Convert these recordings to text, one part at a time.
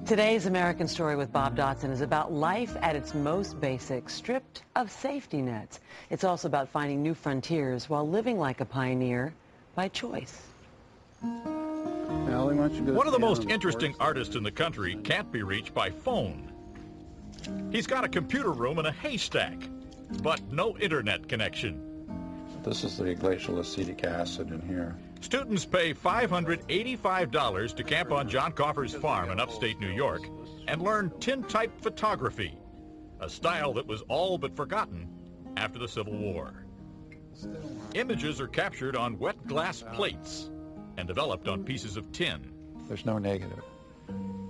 Today's American Story with Bob Dotson is about life at its most basic, stripped of safety nets. It's also about finding new frontiers while living like a pioneer by choice. One of the most interesting artists in the country can't be reached by phone. He's got a computer room in a haystack, but no internet connection. This is the glacial acetic acid in here. Students pay $585 to camp on John Coffer's farm in upstate New York and learn tintype photography, a style that was all but forgotten after the Civil War. Images are captured on wet glass plates and developed on pieces of tin. There's no negative.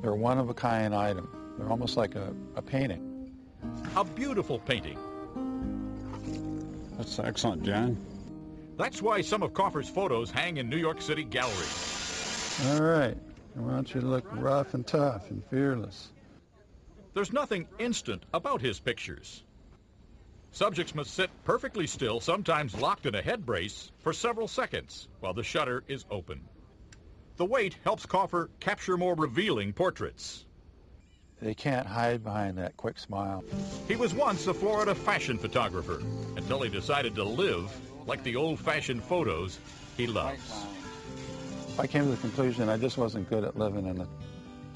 They're a one-of-a-kind item. They're almost like a painting. A beautiful painting. That's excellent, John. That's why some of Coffer's photos hang in New York City galleries. All right. I want you to look rough and tough and fearless. There's nothing instant about his pictures. Subjects must sit perfectly still, sometimes locked in a head brace, for several seconds while the shutter is open. The weight helps Coffer capture more revealing portraits. They can't hide behind that quick smile. He was once a Florida fashion photographer until he decided to live like the old-fashioned photos he loves. I came to the conclusion I just wasn't good at living in the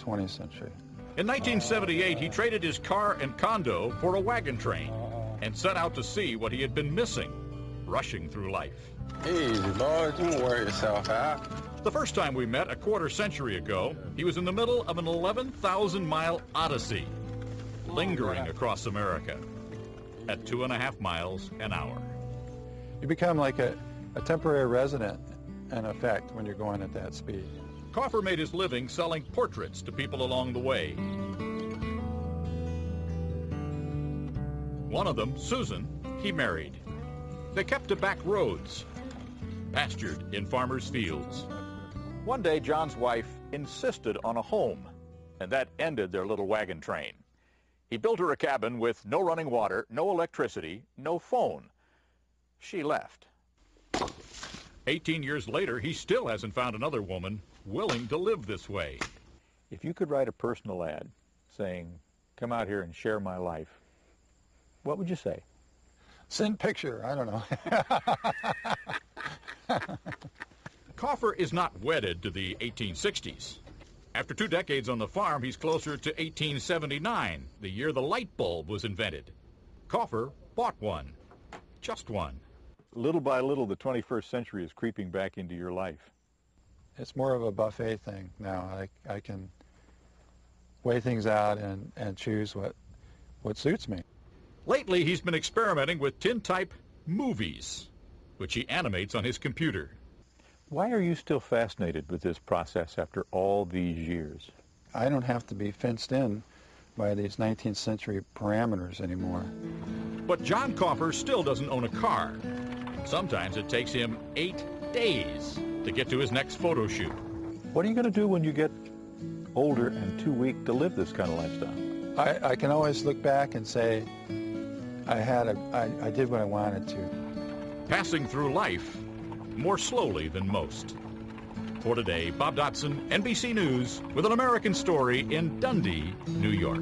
20th century. In 1978, he traded his car and condo for a wagon train and set out to see what he had been missing, rushing through life. Easy, boy, don't wear yourself out. The first time we met a quarter century ago, he was in the middle of an 11,000-mile odyssey, lingering across America at 2.5 miles an hour. You become like a temporary resident, in effect, when you're going at that speed. Coffer made his living selling portraits to people along the way. One of them, Susan, he married. They kept to back roads, pastured in farmers' fields. One day, John's wife insisted on a home, and that ended their little wagon train. He built her a cabin with no running water, no electricity, no phone. She left. 18 years later, he still hasn't found another woman willing to live this way. If you could write a personal ad saying, "Come out here and share my life," what would you say? Send picture, I don't know. Coffer is not wedded to the 1860s. After 2 decades on the farm, he's closer to 1879, the year the light bulb was invented. Coffer bought one, just one. Little by little, the 21st century is creeping back into your life. It's more of a buffet thing now. I can weigh things out and choose what suits me. Lately, he's been experimenting with tintype movies, which he animates on his computer. Why are you still fascinated with this process after all these years? I don't have to be fenced in by these 19th century parameters anymore. But John Coffer still doesn't own a car. Sometimes it takes him 8 days to get to his next photo shoot. What are you going to do when you get older and too weak to live this kind of lifestyle? I can always look back and say, I did what I wanted to. Passing through life more slowly than most. For today, Bob Dotson, NBC News, with an American Story in Dundee, New York.